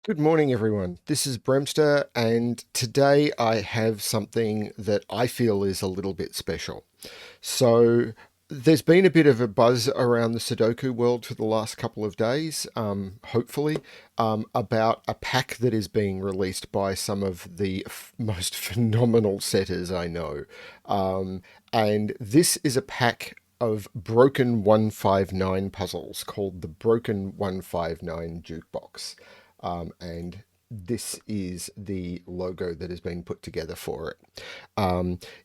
Good morning, everyone. This is Bremster, and today I have something that I feel is a little bit special. So, there's been a bit of a buzz around the Sudoku world for the last couple of days, hopefully, about a pack that is being released by some of the most phenomenal setters I know. And this is a pack of broken 159 puzzles called the Broken 159 Jukebox. And this is the logo that has been put together for it.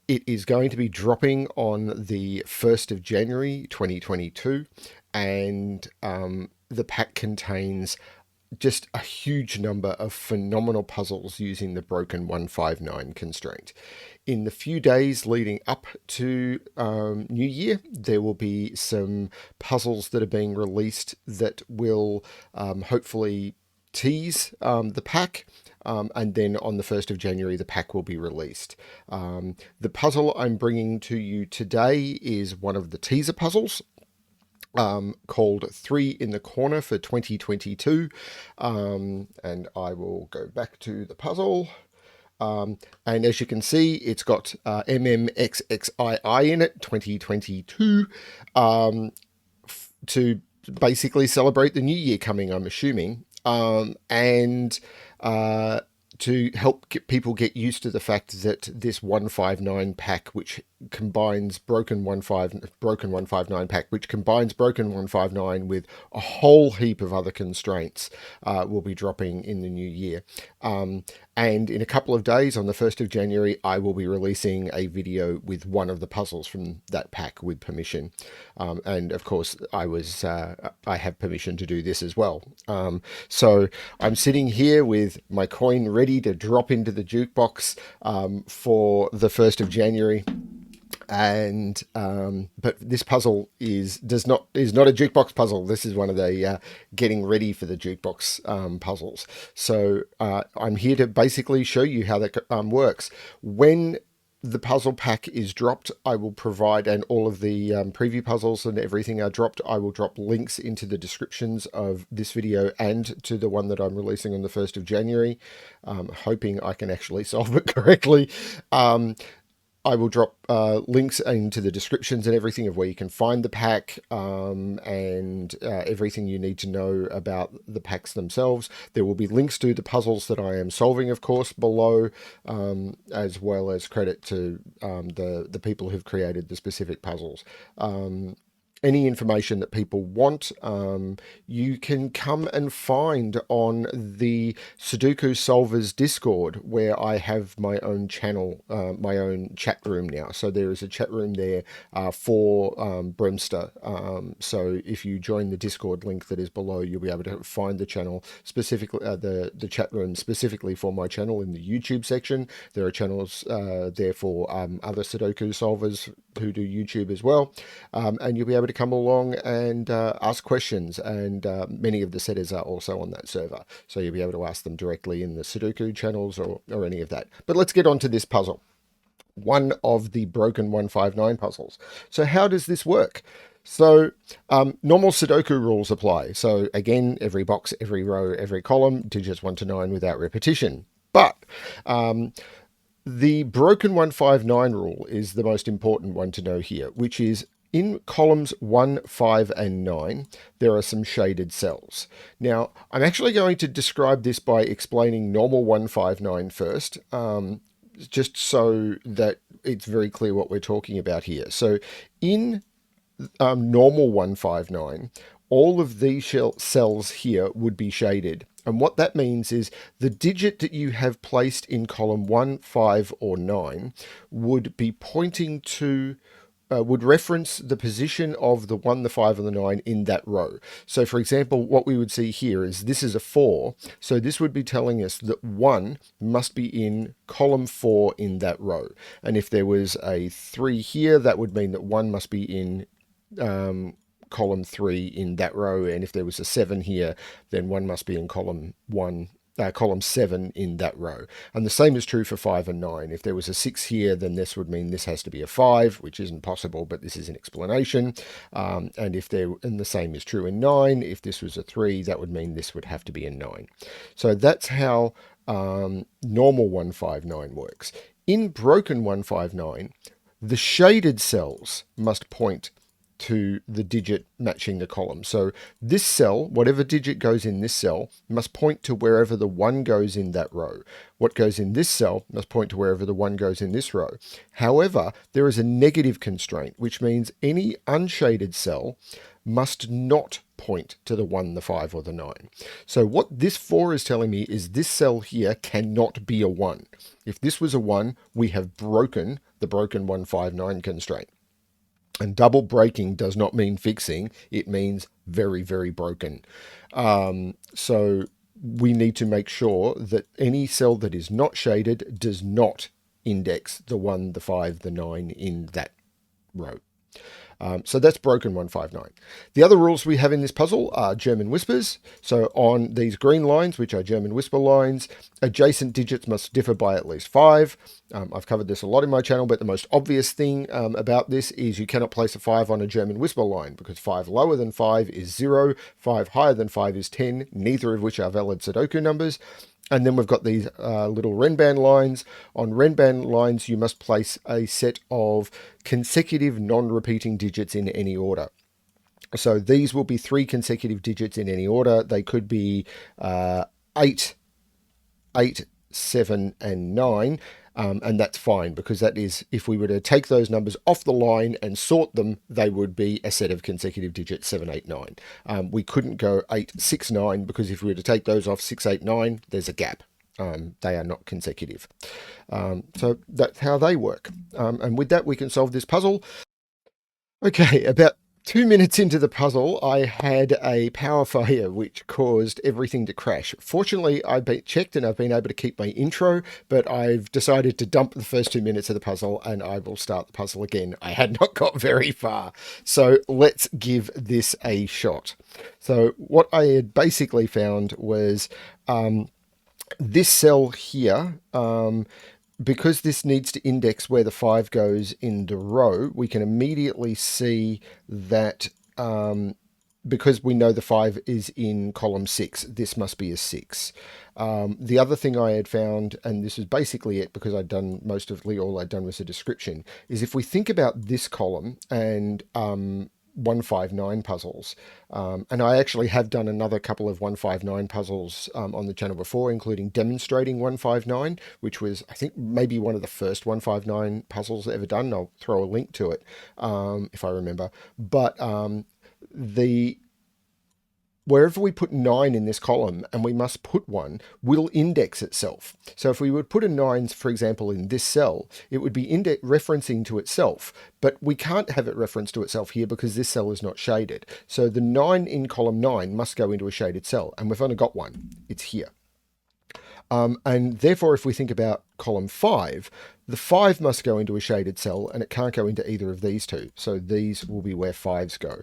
It is going to be dropping on the 1st of January 2022, and the pack contains just a huge number of phenomenal puzzles using the broken 159 constraint. In the few days leading up to New Year, there will be some puzzles that are being released that will hopefully tease the pack. And then on the 1st of January, the pack will be released. The puzzle I'm bringing to you today is one of the teaser puzzles, called Three in the Corner for 2022. And I will go back to the puzzle. And as you can see, it's got MMXXII in it, 2022, to basically celebrate the new year coming, I'm assuming. And to help people get used to the fact that this 159 pack, which combines broken 159 pack, which combines broken 159 with a whole heap of other constraints, will be dropping in the new year. And in a couple of days, on the 1st of January, I will be releasing a video with one of the puzzles from that pack with permission. And of course, I have permission to do this as well. So I'm sitting here with my coin ready to drop into the jukebox for the 1st of January. And but this puzzle is not a jukebox puzzle. This is one of the getting ready for the jukebox puzzles. So I'm here to basically show you how that works. When the puzzle pack is dropped, I will provide, and all of the preview puzzles and everything are dropped, I will drop links into the descriptions of this video and to the one that I'm releasing on the 1st of January, hoping I can actually solve it correctly. I will drop links into the descriptions and everything of where you can find the pack, and everything you need to know about the packs themselves. There will be links to the puzzles that I am solving, of course, below, as well as credit to the people who've created the specific puzzles. Any information that people want, you can come and find on the Sudoku Solvers Discord, where I have my own channel, my own chat room now. So there is a chat room there for Bremster. So if you join the Discord link that is below, you'll be able to find the channel specifically, the chat room specifically for my channel in the YouTube section. There are channels there for other Sudoku solvers who do YouTube as well, and you'll be able to come along and ask questions, and many of the setters are also on that server, so you'll be able to ask them directly in the Sudoku channels or any of that. But let's get on to this puzzle, one of the broken 159 puzzles. So how does this work? So normal Sudoku rules apply. So again, every box, every row, every column, digits 1 to 9 without repetition. But the broken 159 rule is the most important one to know here, which is in columns 1, 5, and 9, there are some shaded cells. Now, I'm actually going to describe this by explaining normal 159 first, just so that it's very clear what we're talking about here. So in normal 159, all of these cells here would be shaded. And what that means is the digit that you have placed in column 1, 5, or 9 would be pointing to, would reference the position of the 1, the 5, and the 9 in that row. So for example, what we would see here is this is a 4. So this would be telling us that 1 must be in column 4 in that row. And if there was a 3 here, that would mean that 1 must be in column 3 in that row, and if there was a 7 here, then 1 must be in column 1 column 7 in that row. And the same is true for 5 and 9. If there was a 6 here, then this would mean this has to be a 5, which isn't possible, but this is an explanation. And the same is true in 9. If this was a 3, that would mean this would have to be a 9. So that's how normal 159 works. In broken 159, the shaded cells must point to the digit matching the column. So this cell, whatever digit goes in this cell, must point to wherever the 1 goes in that row. What goes in this cell must point to wherever the 1 goes in this row. However, there is a negative constraint, which means any unshaded cell must not point to the 1, the 5, or the 9. So what this 4 is telling me is this cell here cannot be a 1. If this was a 1, we have broken the broken 159 constraint. And double breaking does not mean fixing. It means very, very broken. So we need to make sure that any cell that is not shaded does not index the 1, the 5, the 9 in that row. So that's broken 159. The other rules we have in this puzzle are German whispers. So on these green lines, which are German whisper lines, adjacent digits must differ by at least 5. I've covered this a lot in my channel, but the most obvious thing about this is you cannot place a 5 on a German whisper line because 5 lower than 5 is 0, 5 higher than 5 is 10, neither of which are valid Sudoku numbers. And then we've got these little Renban lines. On Renban lines, you must place a set of consecutive non-repeating digits in any order. So these will be 3 consecutive digits in any order. They could be 8, 7, and 9. And that's fine because that is, if we were to take those numbers off the line and sort them, they would be a set of consecutive digits 7, 8, 9. We couldn't go 8, 6, 9 because if we were to take those off 6, 8, 9, there's a gap. They are not consecutive. So that's how they work. And with that, we can solve this puzzle. Okay, about 2 minutes into the puzzle, I had a power failure which caused everything to crash. Fortunately, I've been checked and I've been able to keep my intro, but I've decided to dump the first 2 minutes of the puzzle and I will start the puzzle again. I had not got very far. So let's give this a shot. So what I had basically found was this cell here, because this needs to index where the 5 goes in the row, we can immediately see that because we know the 5 is in column 6, this must be a 6. The other thing I had found, and this is basically it because I'd done all I'd done was a description, is if we think about this column and 159 puzzles, and I actually have done another couple of 159 puzzles on the channel before, including demonstrating 159, which was, I think, maybe one of the first 159 puzzles ever done. I'll throw a link to it if I remember. But wherever we put 9 in this column, and we must put 1, will index itself. So if we would put a 9, for example, in this cell, it would be referencing to itself, but we can't have it reference to itself here because this cell is not shaded. So the 9 in column 9 must go into a shaded cell, and we've only got one. It's here. And therefore, if we think about column 5, the 5 must go into a shaded cell and it can't go into either of these two. So these will be where 5s go.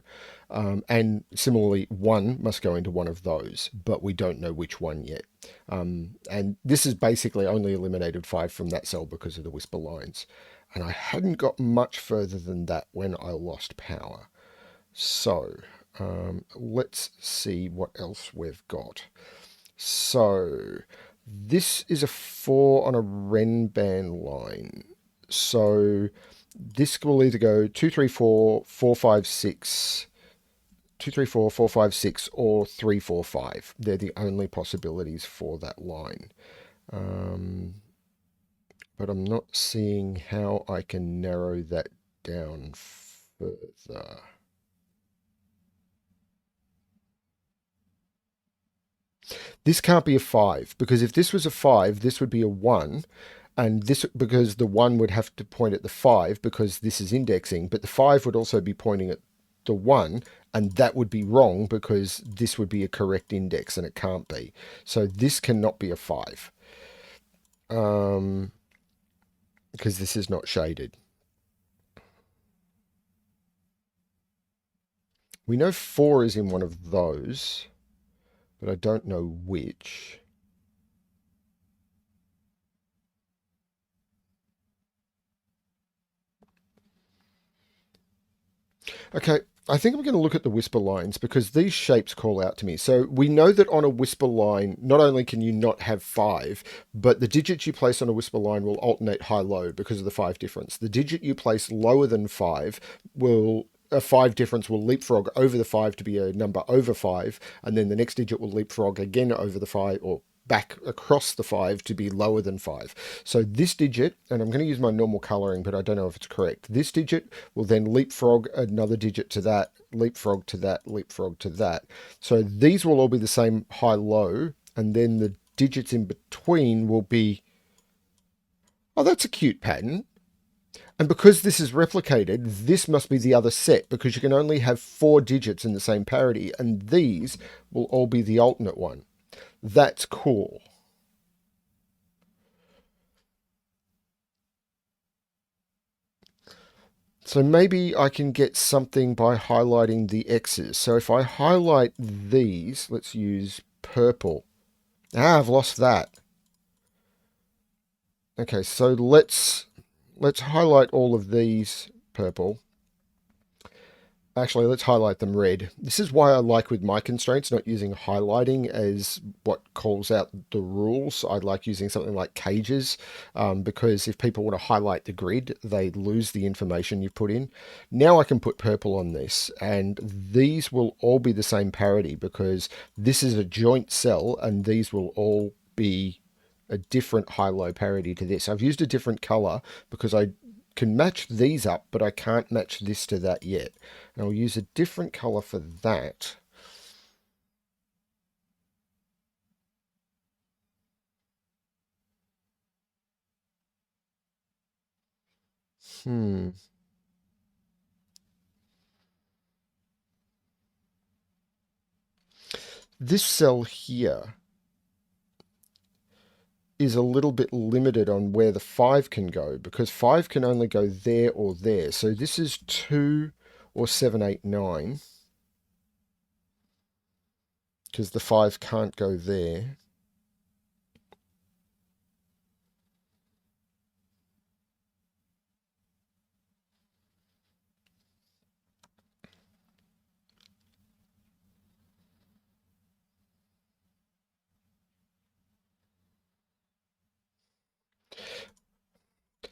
And similarly, 1 must go into one of those, but we don't know which one yet. And this is basically only eliminated 5 from that cell because of the whisper lines. And I hadn't got much further than that when I lost power. So let's see what else we've got. So this is a 4 on a Renban line. So this will either go 2, 3, 4, 4, 5, 6, 2, 3, 4, 4, 5, 6, or 3, 4, 5. They're the only possibilities for that line. But I'm not seeing how I can narrow that down further. This can't be a 5, because if this was a 5, this would be a 1, and this, because the 1 would have to point at the 5 because this is indexing, but the 5 would also be pointing at the 1, and that would be wrong because this would be a correct index, and it can't be. So this cannot be a 5, because this is not shaded. We know 4 is in one of those, but I don't know which. Okay, I think I'm going to look at the whisper lines because these shapes call out to me. So we know that on a whisper line, not only can you not have five, but the digits you place on a whisper line will alternate high-low because of the five difference. The digit you place lower than five will a five difference will leapfrog over the five to be a number over five, and then the next digit will leapfrog again over the five or back across the five to be lower than five. So this digit, and I'm going to use my normal coloring, but I don't know if it's correct. This digit will then leapfrog another digit to that, leapfrog to that, leapfrog to that. So these will all be the same high low, and then the digits in between will be, oh, that's a cute pattern. And because this is replicated, this must be the other set because you can only have four digits in the same parity, and these will all be the alternate one. That's cool. So maybe I can get something by highlighting the X's. So if I highlight these, let's use purple. Ah, I've lost that. Okay, so let's highlight all of these purple. Actually, let's highlight them red. This is why I like with my constraints not using highlighting as what calls out the rules. I like using something like cages because if people want to highlight the grid, they lose the information you put in. Now I can put purple on this, and these will all be the same parity because this is a joint cell, and these will all be a different high-low parity to this. I've used a different color because I can match these up, but I can't match this to that yet. And I'll use a different color for that. Hmm. This cell here is a little bit limited on where the 5 can go because 5 can only go there or there. So this is 2 or 7, 8, 9 because the 5 can't go there.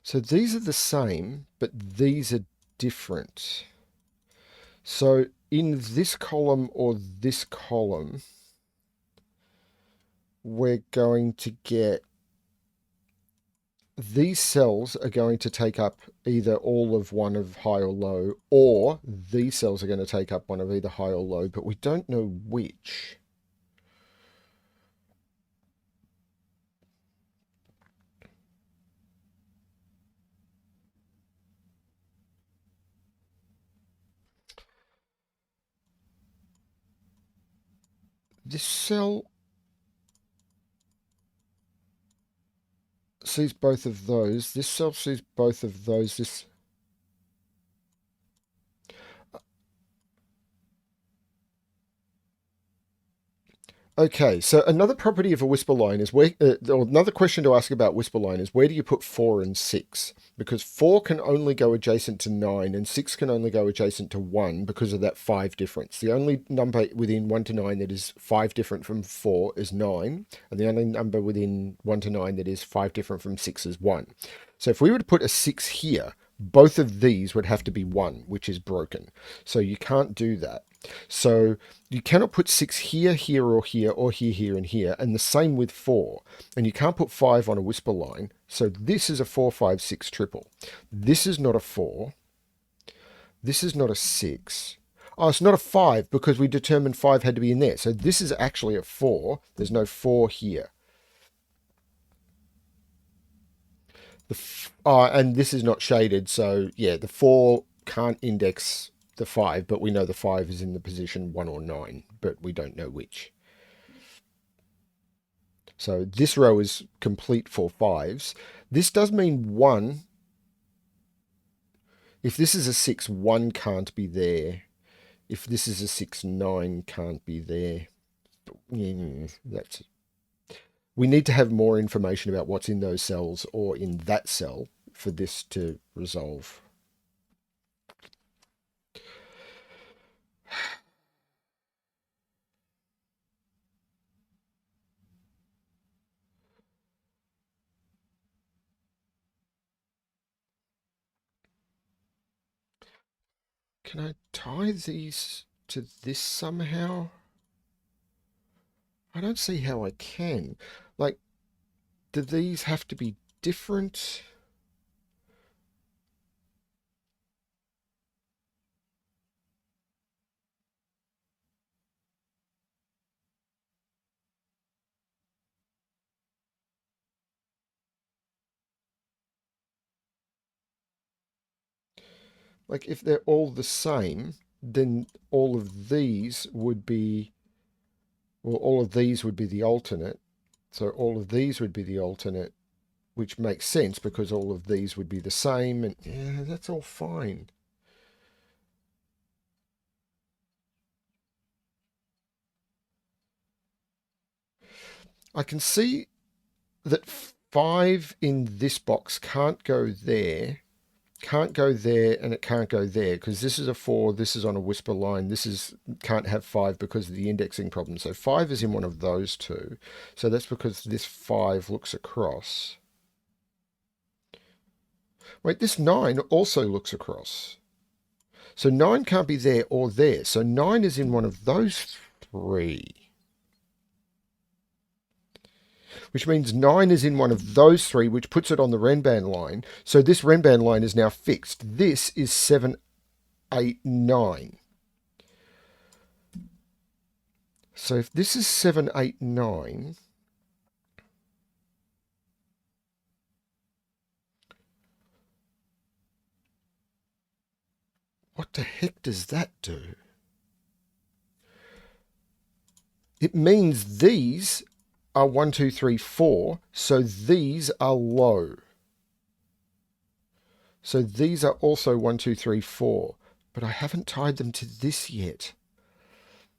So these are the same, but these are different. So in this column or this column, we're going to get these cells are going to take up either all of one of high or low, or these cells are going to take up one of either high or low, but we don't know which. This cell sees both of those. This cell sees both of those. This Okay, so another property of a whisper line is or another question to ask about whisper line is where do you put 4 and 6? Because 4 can only go adjacent to 9 and 6 can only go adjacent to 1 because of that 5 difference. The only number within 1 to 9 that is 5 different from 4 is 9, and the only number within 1 to 9 that is 5 different from 6 is 1. So if we were to put a 6 here, both of these would have to be 1, which is broken. So you can't do that. So you cannot put 6 here, here, or here, or here, here, and here, and the same with 4. And you can't put 5 on a whisper line. So this is a 4, 5, 6 triple. This is not a 4. This is not a 6. Oh, it's not a 5 because we determined 5 had to be in there. So this is actually a 4. There's no 4 here. And this is not shaded. So yeah, the 4 can't index the 5, but we know the 5 is in the position 1 or 9, but we don't know which. So this row is complete for 5s. This does mean 1. If this is a 6, 1 can't be there. If this is a 6, 9 can't be there. That's We need to have more information about what's in those cells or in that cell for this to resolve. Can I tie these to this somehow? I don't see how I can. Like, do these have to be different? Like, if they're all the same, then all of these would be, well, all of these would be the alternate. So all of these would be the alternate, which makes sense because all of these would be the same. And yeah, that's all fine. I can see that 5 in this box can't go there, can't go there, and it can't go there because this is a 4, this is on a whisper line, this is can't have 5 because of the indexing problem. So 5 is in one of those two. So that's because this 5 looks across. Wait, this 9 also looks across. So 9 can't be there or there. So 9 is in one of those three. Which means 9 is in one of those three, which puts it on the Renban line. So this Renban line is now fixed. This is 7, 8, 9. So if this is 7, 8, 9, what the heck does that do? It means these are 1, 2, 3, 4. So these are low. So these are also 1, 2, 3, 4. But I haven't tied them to this yet.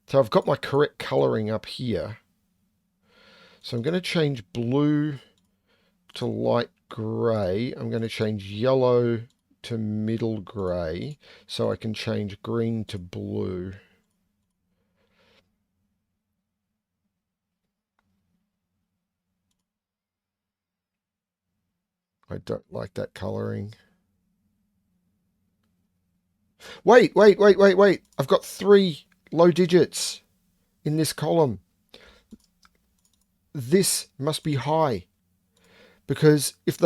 So I've got my correct colouring up here. So I'm going to change blue to light grey. I'm going to change yellow to middle grey. So I can change green to blue. I don't like that colouring. Wait. I've got 3 low digits in this column. This must be high. Because if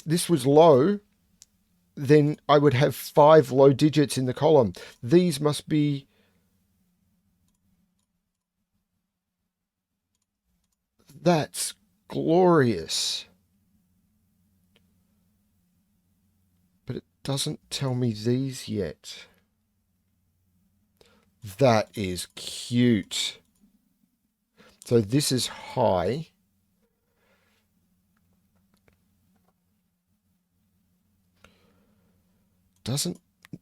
this was low, then I would have 5 low digits in the column. These must be, that's glorious. But it doesn't tell me these yet. That is cute. So this is high. Doesn't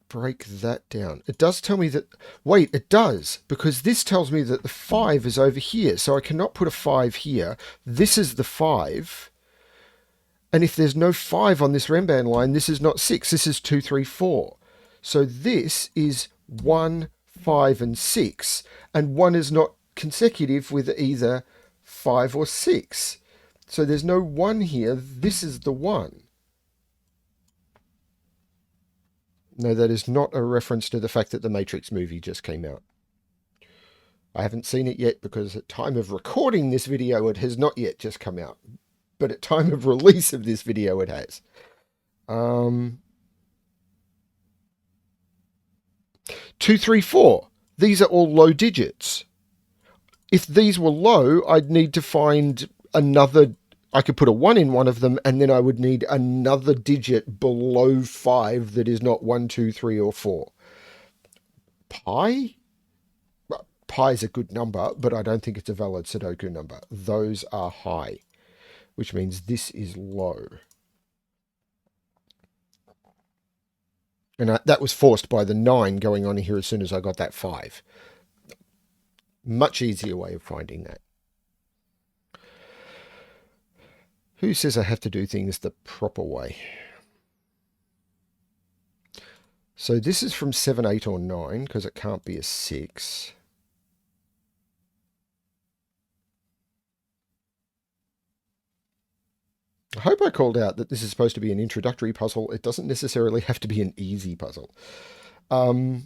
break that down. It does tell me that, wait, it does, because this tells me that the 5 is over here. So I cannot put a 5 here. This is the 5. And if there's no 5 on this Renban line, this is not 6. This is 2, 3, 4. So this is 1, 5, and 6. And 1 is not consecutive with either 5 or 6. So there's no 1 here. This is the 1. No, that is not a reference to the fact that the Matrix movie just came out. I haven't seen it yet because at time of recording this video, it has not yet just come out. But at time of release of this video, it has. 2, 3, 4. These are all low digits. If these were low, I'd need to find another. I could put a 1 in one of them, and then I would need another digit below 5 that is not 1, 2, 3, or 4. Pi? Pi is a good number, but I don't think it's a valid Sudoku number. Those are high, which means this is low. And that was forced by the 9 going on here as soon as I got that 5. Much easier way of finding that. Who says I have to do things the proper way? So this is from 7, 8, or 9, because it can't be a 6. I hope I called out that this is supposed to be an introductory puzzle. It doesn't necessarily have to be an easy puzzle. So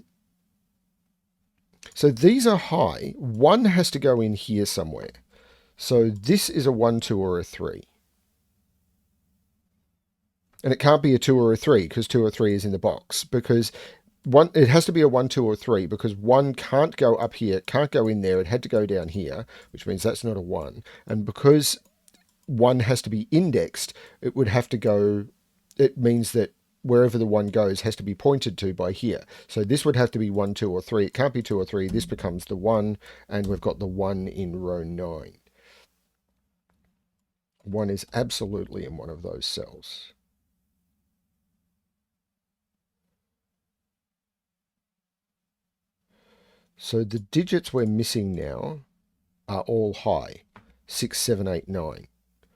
these are high. One has to go in here somewhere. So this is a 1, 2, or a 3. And it can't be a 2 or a 3 because 2 or 3 is in the box. Because one, it has to be a 1, 2, or 3 because 1 can't go up here, can't go in there. It had to go down here, which means that's not a 1. And because 1 has to be indexed, it would have to go, it means that wherever the 1 goes has to be pointed to by here. So this would have to be 1, 2, or 3. It can't be 2 or 3. This becomes the 1, and we've got the 1 in row 9. 1 is absolutely in one of those cells. So the digits we're missing now are all high. 6, 7, 8, 9.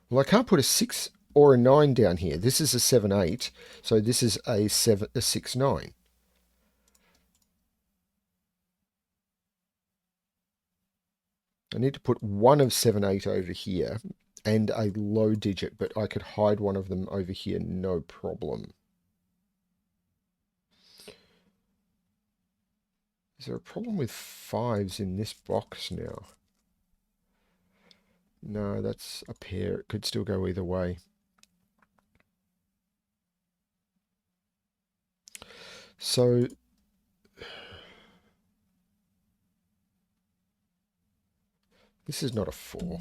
Well, I can't put a 6 or a 9 down here. This is a 7, 8, so this is a 6, 9. I need to put one of 7, 8 over here and a low digit, but I could hide one of them over here, no problem. Is there a problem with 5s in this box now? No, that's a pair. It could still go either way. So this is not a 4.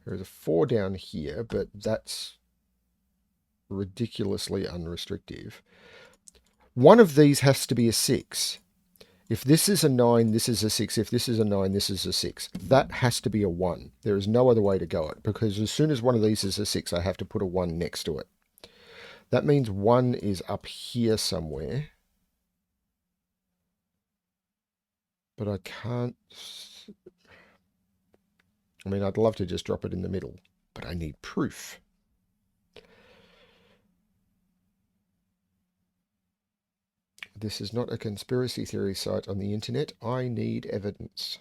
There is a 4 down here, but that's ridiculously unrestrictive. One of these has to be a 6. If this is a 9, this is a 6. If this is a 9, this is a 6. That has to be a 1. There is no other way to go it, because as soon as one of these is a 6, I have to put a 1 next to it. That means 1 is up here somewhere. But I can't... I mean, I'd love to just drop it in the middle, but I need proof. This is not a conspiracy theory site on the internet. I need evidence.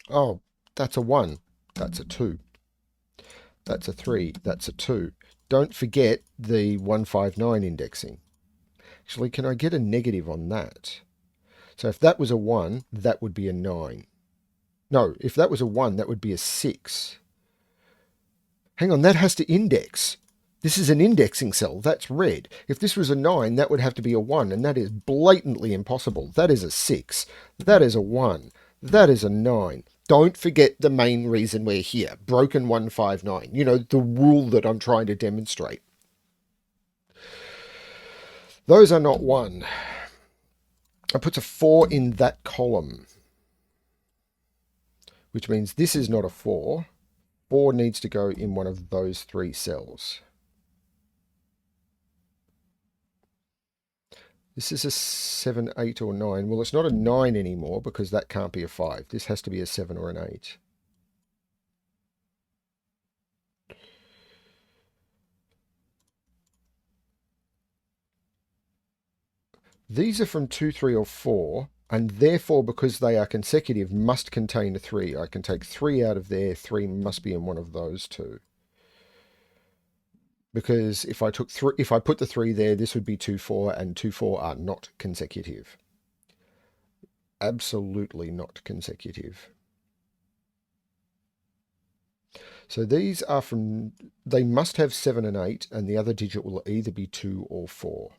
Oh, that's a 1. That's a 2. That's a 3. That's a 2. Don't forget the 159 indexing. Actually, can I get a negative on that? So if that was a 1, that would be a 9. No, if that was a 1, that would be a 6. Hang on, that has to index. This is an indexing cell. That's red. If this was a 9, that would have to be a 1, and that is blatantly impossible. That is a 6. That is a 1. That is a 9. Don't forget the main reason we're here. Broken 159. You know, the rule that I'm trying to demonstrate. Those are not 1. I put a 4 in that column, which means this is not a 4. 4 needs to go in one of those 3 cells. This is a 7, 8, or 9. Well, it's not a 9 anymore because that can't be a 5. This has to be a 7 or an 8. These are from 2, 3, or 4, and therefore, because they are consecutive, must contain a 3. I can take 3 out of there. 3 must be in one of those 2. Because if I put the 3 there, this would be 2, 4, and 2, 4 are not consecutive. Absolutely not consecutive. So these are from, they must have 7 and 8, and the other digit will either be 2 or 4.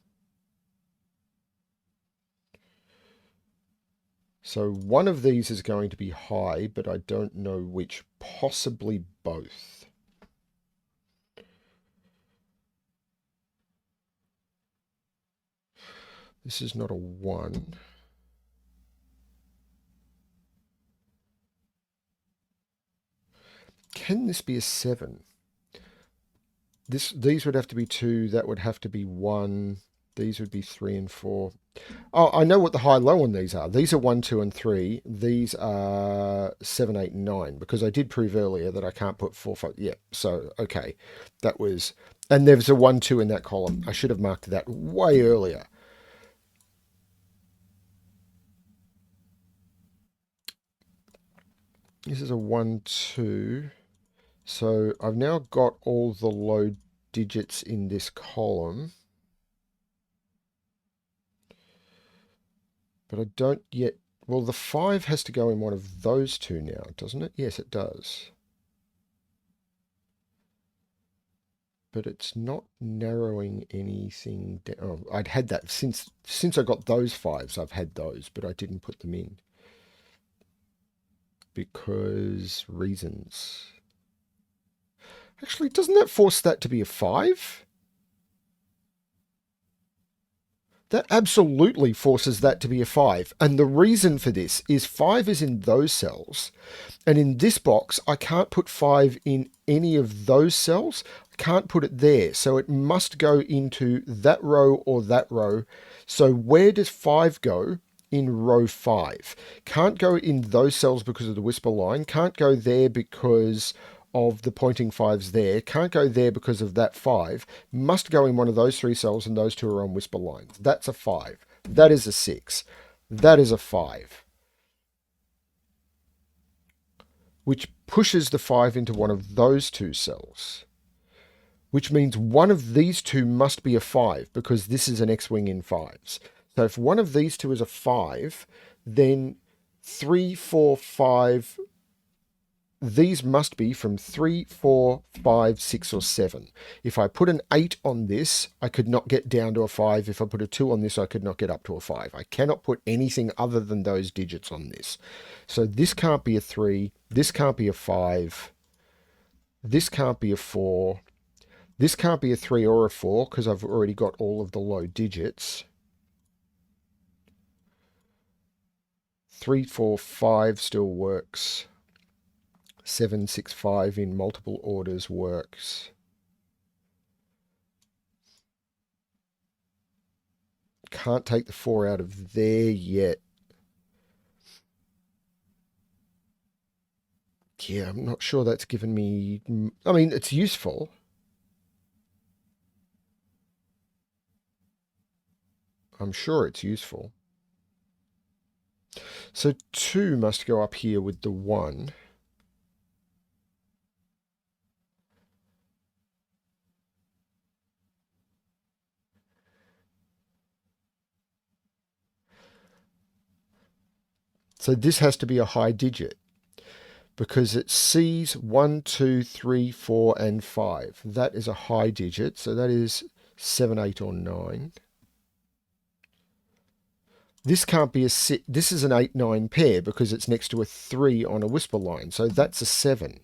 So one of these is going to be high, but I don't know which. Possibly both. This is not a 1. Can this be a 7? These would have to be 2. That would have to be 1. These would be 3 and 4. Oh, I know what the high-low on these are. These are 1, 2, and 3. These are 7, 8, and 9, because I did prove earlier that I can't put 4, 5. Yeah, so, okay. That was And there's a 1, 2 in that column. I should have marked that way earlier. This is a 1, 2. So I've now got all the low digits in this column. But I don't yet... Well, the 5 has to go in one of those two now, doesn't it? Yes, it does. But it's not narrowing anything down. Oh, I'd had that since I got those 5s. I've had those, but I didn't put them in. Because reasons. Actually, doesn't that force that to be a 5? That absolutely forces that to be a 5. And the reason for this is 5 is in those cells. And in this box, I can't put 5 in any of those cells. I can't put it there. So it must go into that row or that row. So where does 5 go? In row 5. Can't go in those cells because of the whisper line. Can't go there because of the pointing 5s there. Can't go there because of that 5. Must go in one of those 3 cells, and those 2 are on whisper lines. That's a 5. That is a 6. That is a 5. Which pushes the 5 into one of those 2 cells. Which means one of these 2 must be a 5 because this is an X-wing in 5s. So if one of these 2 is a 5, then 3, 4, 5... These must be from 3, 4, 5, 6, or 7. If I put an 8 on this, I could not get down to a 5. If I put a 2 on this, I could not get up to a 5. I cannot put anything other than those digits on this. So this can't be a 3. This can't be a 5. This can't be a 4. This can't be a 3 or a 4 because I've already got all of the low digits. 3, 4, 5 still works. 7, 6, 5 in multiple orders works. Can't take the 4 out of there yet. Yeah, I'm not sure that's given me... I mean, it's useful. I'm sure it's useful. So 2 must go up here with the 1. So this has to be a high digit because it sees 1, 2, 3, 4, and 5. That is a high digit. So that is 7, 8, or 9. This can't be a 6. This is an 8, 9 pair because it's next to a 3 on a whisper line. So that's a 7.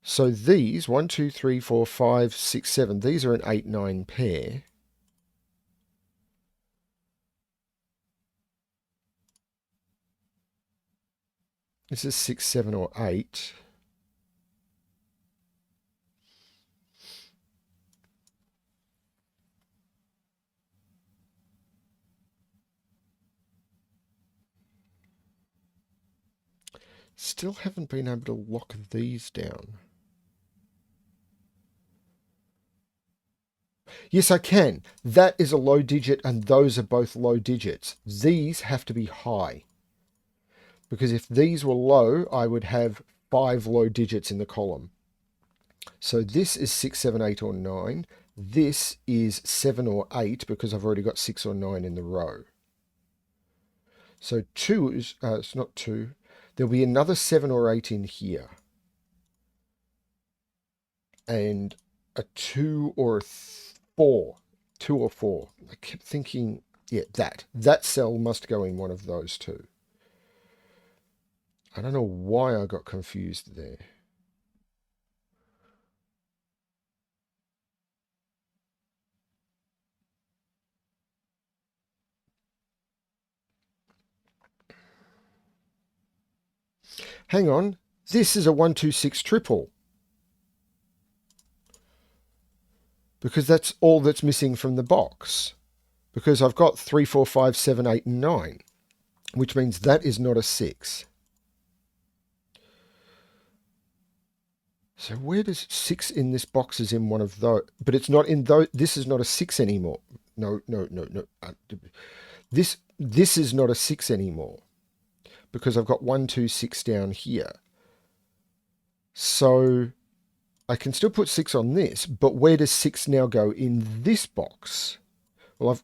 So these, 1, 2, 3, 4, 5, 6, 7, these are an 8, 9 pair. This is 6, 7, or 8. Still haven't been able to lock these down. Yes, I can. That is a low digit and those are both low digits. These have to be high. Because if these were low, I would have 5 low digits in the column. So this is 6, 7, 8, or 9. This is 7 or 8 because I've already got 6 or 9 in the row. So 2 is, it's not 2. There'll be another 7 or 8 in here. And a 2 or a 4. 2 or 4. I kept thinking, yeah, that cell must go in one of those 2. I don't know why I got confused there. Hang on, this is a 1, 2, 6 triple. Because that's all that's missing from the box. Because I've got 3, 4, 5, 7, 8, and 9. Which means that is not a 6. So where does 6 in this box is in one of those, but it's not in those. This is not a 6 anymore. No, no, no, no. This is not a 6 anymore because I've got 1, 2, 6 down here. So I can still put 6 on this, but where does 6 now go in this box? Well,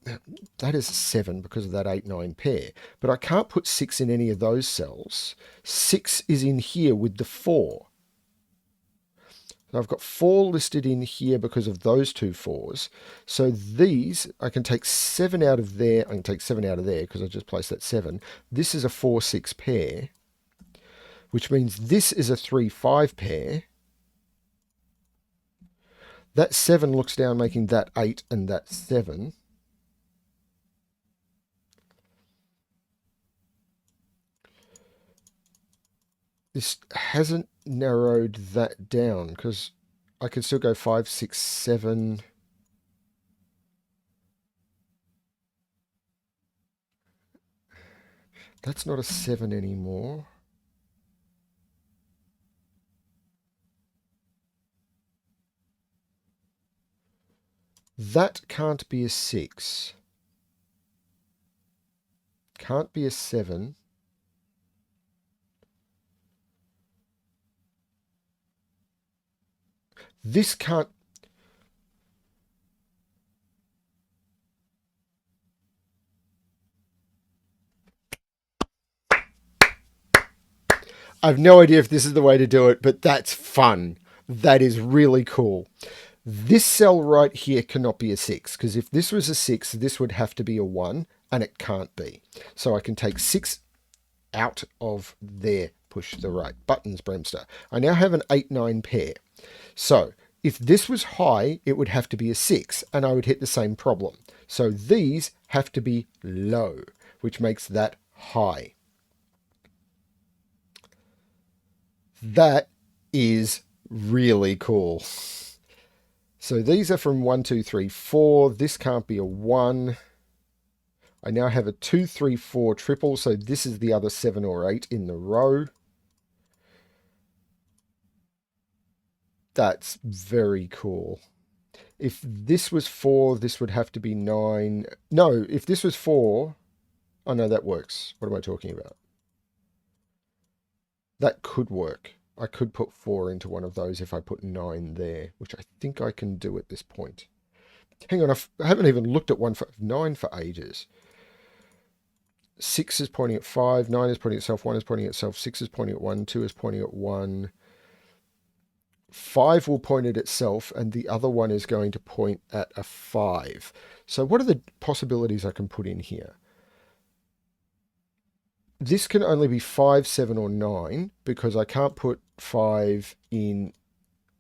that is 7 because of that 8, 9 pair. But I can't put 6 in any of those cells. 6 is in here with the 4. So I've got 4 listed in here because of those two 4s. So these, I can take 7 out of there. I can take 7 out of there because I just placed that 7. This is a 4, 6 pair, which means this is a 3, 5 pair. That 7 looks down, making that 8 and that 7. This hasn't narrowed that down because I can still go 5, 6, 7. That's not a 7 anymore. That can't be a 6. Can't be a 7. This can't... I have no idea if this is the way to do it, but that's fun. That is really cool. This cell right here cannot be a 6, because if this was a 6, this would have to be a 1, and it can't be. So I can take 6 out of there. Push the right buttons, Bremster. I now have an 8, 9 pair. So if this was high, it would have to be a 6, and I would hit the same problem. So these have to be low, which makes that high. That is really cool. So these are from 1, 2, 3, 4. This can't be a 1. I now have a 2, 3, 4 triple, so this is the other 7 or 8 in the row. That's very cool. If this was 4, this would have to be 9. No, if this was 4... Oh, no, that works. What am I talking about? That could work. I could put 4 into one of those if I put 9 there, which I think I can do at this point. Hang on, I haven't even looked at 9 for ages. 6 is pointing at 5, 9 is pointing at itself, 1 is pointing at itself, 6 is pointing at 1, 2 is pointing at 1. 5 will point at itself, and the other one is going to point at a 5. So what are the possibilities I can put in here? This can only be 5, 7, or 9, because I can't put 5 in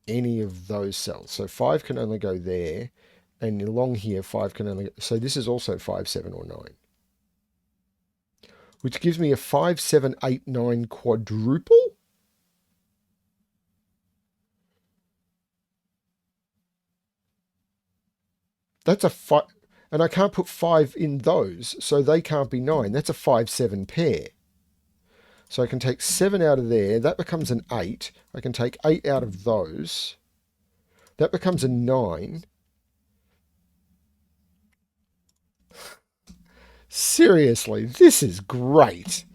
any of those cells. So 5 can only go there, and along here 5 can only... So this is also 5, 7, or 9. Which gives me a 5, 7, 8, 9 quadruple? That's a 5... And I can't put 5 in those, so they can't be 9. That's a 5, 7 pair. So I can take 7 out of there. That becomes an 8. I can take 8 out of those. That becomes a 9. Seriously, this is great.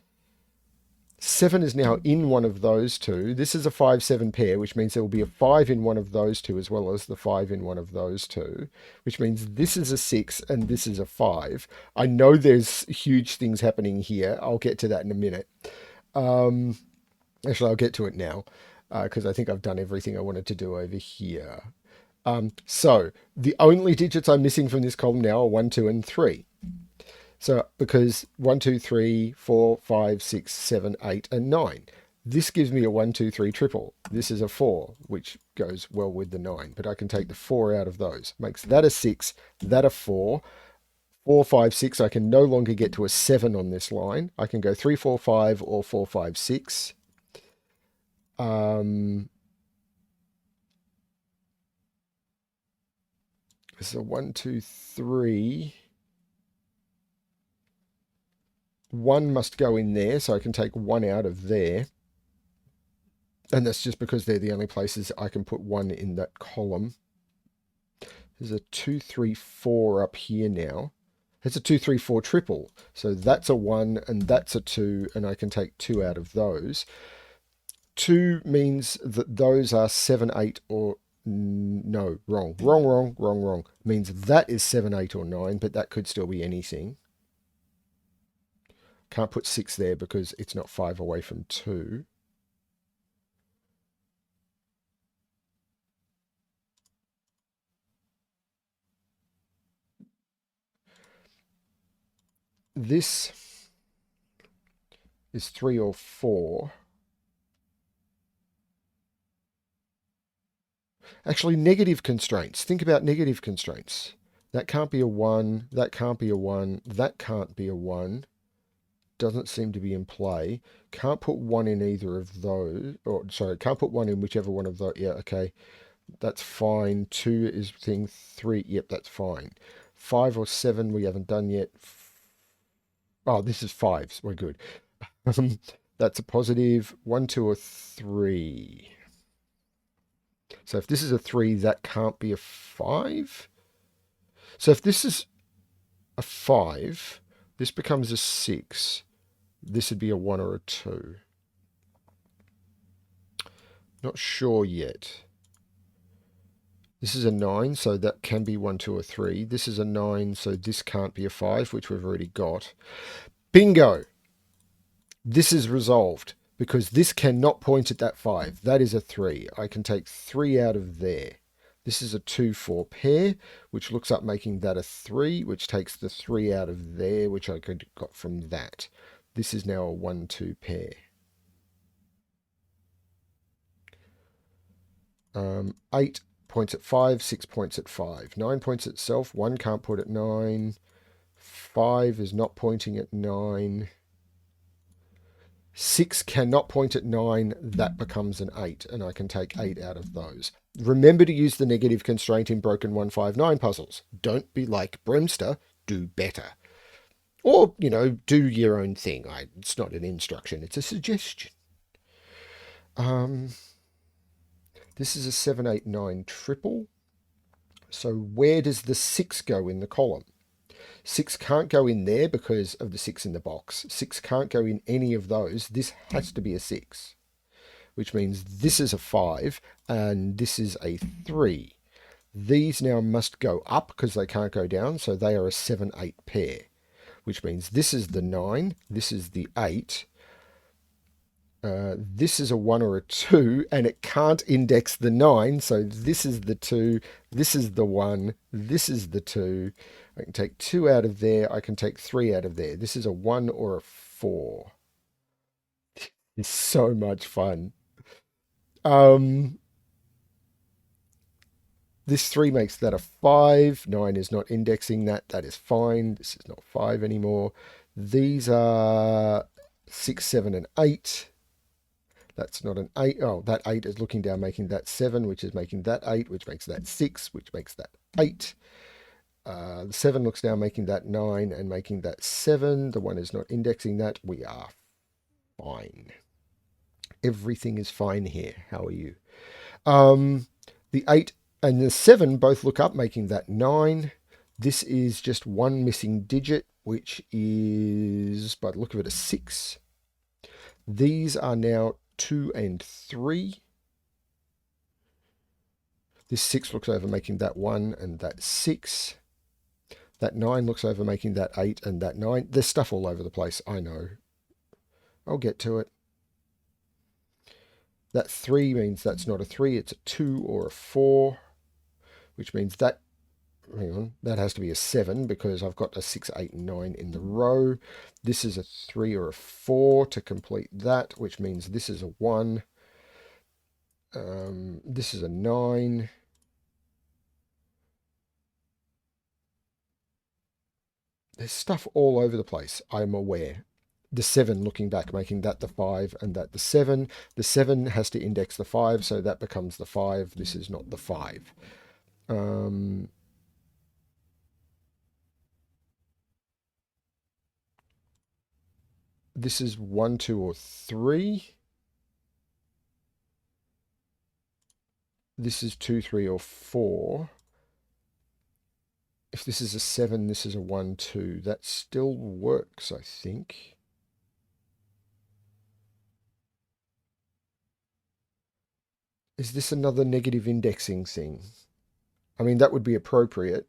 7 is now in one of those two. This is a 5, 7 pair, which means there will be a 5 in one of those two as well as the 5 in one of those two, which means this is a 6 and this is a 5. I know there's huge things happening here. I'll get to that in a minute. Actually, I'll get to it now because I think I've done everything I wanted to do over here. So the only digits I'm missing from this column now are 1, 2, and 3. So because 1, 2, 3, 4, 5, 6, 7, 8, and 9. This gives me a 1, 2, 3 triple. This is a 4, which goes well with the 9. But I can take the 4 out of those. Makes that a 6, that a 4. 4, 5, 6. I can no longer get to a 7 on this line. I can go 3, 4, 5 or 4, 5, 6. This is a 1, 2, 3. 1 must go in there, so I can take 1 out of there. And that's just because they're the only places I can put one in that column. There's a 2, 3, 4 up here now. It's a 2, 3, 4 triple. So that's a 1 and that's a 2, and I can take 2 out of those. 2 means that those are 7, 8, or no, wrong. Wrong, wrong, wrong, wrong. Means that is 7, 8, or 9, but that could still be anything. Can't put 6 there because it's not 5 away from 2. This is 3 or 4. Actually, negative constraints. Think about negative constraints. That can't be a 1. That can't be a 1. That can't be a 1. Doesn't seem to be in play. Can't put 1 in either of those. Or, sorry, can't put 1 in whichever one of those. Yeah, okay. That's fine. 2 is thing. 3. Yep, that's fine. 5 or 7 we haven't done yet. Oh, this is 5s. We're good. That's a positive. 1, 2, or 3. So if this is a 3, that can't be a 5. So if this is a 5, this becomes a 6. This would be a 1 or a 2. Not sure yet. This is a 9, so that can be 1, 2, or 3. This is a 9, so this can't be a 5, which we've already got. Bingo! This is resolved because this cannot point at that 5. That is a 3. I can take 3 out of there. This is a 2, 4 pair, which looks up making that a 3, which takes the 3 out of there, which I could have got from that. This is now a 1, 2 pair. 8 points at 5, 6 points at 5. 9 points at itself, 1 can't put at 9. 5 is not pointing at 9. 6 cannot point at 9, that becomes an 8, and I can take 8 out of those. Remember to use the negative constraint in broken 159 puzzles. Don't be like Bremster, do better. Or, do your own thing. It's not an instruction, it's a suggestion. This is a 7, 8, 9 triple. So where does the 6 go in the column? 6 can't go in there because of the 6 in the box. 6 can't go in any of those. This has to be a 6, which means this is a 5 and this is a 3. These now must go up because they can't go down, so they are a 7, 8 pair, which means this is the 9, this is the 8, this is a 1 or a 2, and it can't index the 9, so this is the 2, this is the 1, this is the 2. I can take 2 out of there, I can take 3 out of there. This is a 1 or a 4. It's so much fun. This 3 makes that a 5. 9 is not indexing that. That is fine. This is not 5 anymore. These are 6, 7, and 8. That's not an 8. Oh, that 8 is looking down, making that 7, which is making that 8, which makes that 6, which makes that 8. The 7 looks down, making that 9, and making that 7. The 1 is not indexing that. We are fine. Everything is fine here. How are you? The 8 and the 7 both look up, making that 9. This is just one missing digit, which is, by the look of it, a 6. These are now 2 and 3. This 6 looks over, making that 1 and that 6. That 9 looks over, making that 8 and that 9. There's stuff all over the place, I know. I'll get to it. That 3 means that's not a 3, it's a 2 or a 4, which means that, hang on, that has to be a 7 because I've got a 6, 8, and 9 in the row. This is a 3 or a 4 to complete that, which means this is a 1. This is a 9. There's stuff all over the place, I'm aware. The 7 looking back, making that the 5 and that the 7. The 7 has to index the 5, so that becomes the 5. This is not the 5. This is 1, 2, or 3. this is 2, 3, or 4. If this is a 7, this is a 1, 2. That still works, I think. Is this another negative indexing thing? I mean, that would be appropriate.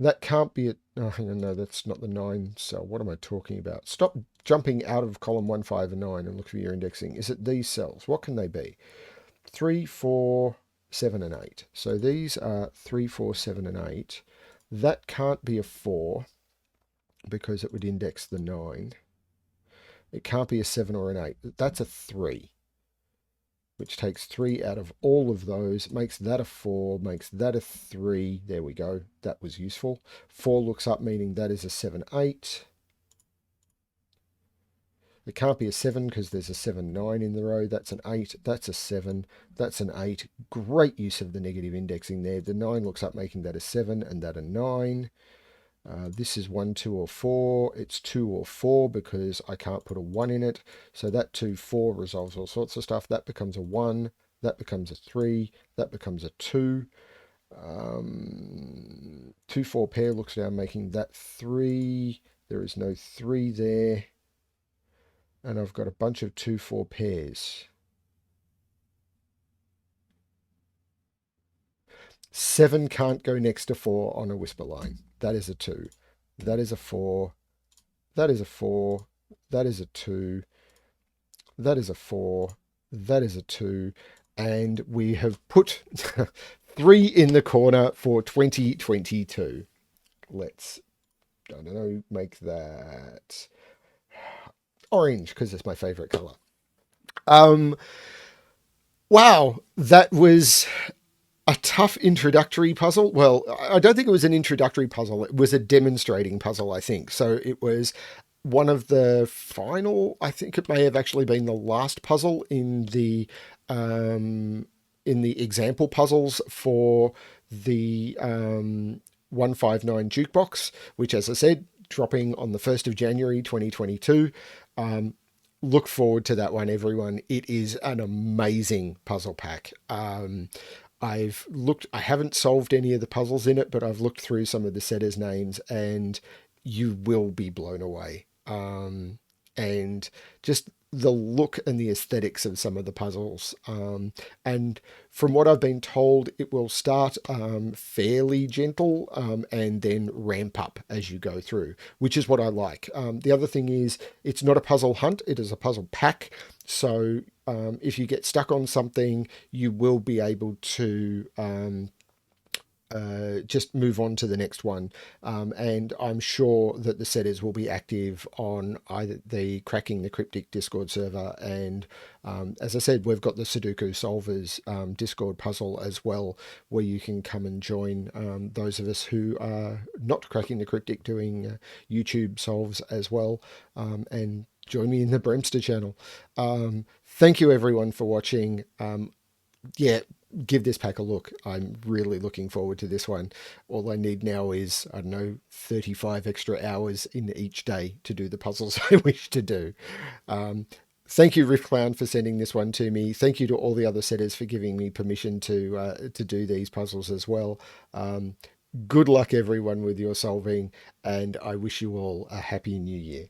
That can't be it. Oh, hang on, no, that's not the 9 cell. What am I talking about? Stop jumping out of column 1, 5, and 9 and look for your indexing. Is it these cells? What can they be? 3, 4, 7, and 8. So these are 3, 4, 7, and 8. That can't be a 4 because it would index the 9. It can't be a 7 or an 8. That's a 3, which takes 3 out of all of those, makes that a 4, makes that a 3. There we go. That was useful. 4 looks up, meaning that is a 7, 8. It can't be a 7 because there's a 7, 9 in the row. That's an 8. That's a 7. That's an 8. Great use of the negative indexing there. The 9 looks up, making that a 7 and that a 9. This is 1, 2, or 4. It's 2 or 4 because I can't put a 1 in it. So that 2, 4 resolves all sorts of stuff. That becomes a 1. That becomes a 3. That becomes a 2. 2, 4 pair looks down, making that 3. There is no 3 there. And I've got a bunch of 2, 4 pairs. 7 can't go next to 4 on a whisper line. That is a 2. That is a 4. That is a 4. That is a 2. That is a 4. That is a 2. And we have put 3 in the corner for 2022. Let's, I don't know, make that orange because it's my favorite color. Um, wow, that was a tough introductory puzzle. Well, I don't think it was an introductory puzzle. It was a demonstrating puzzle, I think. So it was one of the final, I think it may have actually been the last puzzle in the example puzzles for the 159 Jukebox, which, as I said, dropping on the 1st of January 2022. Look forward to that one, everyone. It is an amazing puzzle pack. I haven't solved any of the puzzles in it, but I've looked through some of the setters' names and you will be blown away. And just the look and the aesthetics of some of the puzzles. And from what I've been told, it will start fairly gentle and then ramp up as you go through, which is what I like. The other thing is it's not a puzzle hunt, it is a puzzle pack. So if you get stuck on something, you will be able to just move on to the next one. And I'm sure that the setters will be active on either the Cracking the Cryptic Discord server. And as I said, we've got the Sudoku Solvers Discord puzzle as well, where you can come and join those of us who are not Cracking the Cryptic doing YouTube solves as well. And join me in the Bremster channel. Thank you everyone for watching. Yeah, give this pack a look. I'm really looking forward to this one. All I need now is, I don't know, 35 extra hours in each day to do the puzzles I wish to do. Thank you, Riffclown, for sending this one to me. Thank you to all the other setters for giving me permission to do these puzzles as well. Good luck, everyone, with your solving, and I wish you all a happy new year.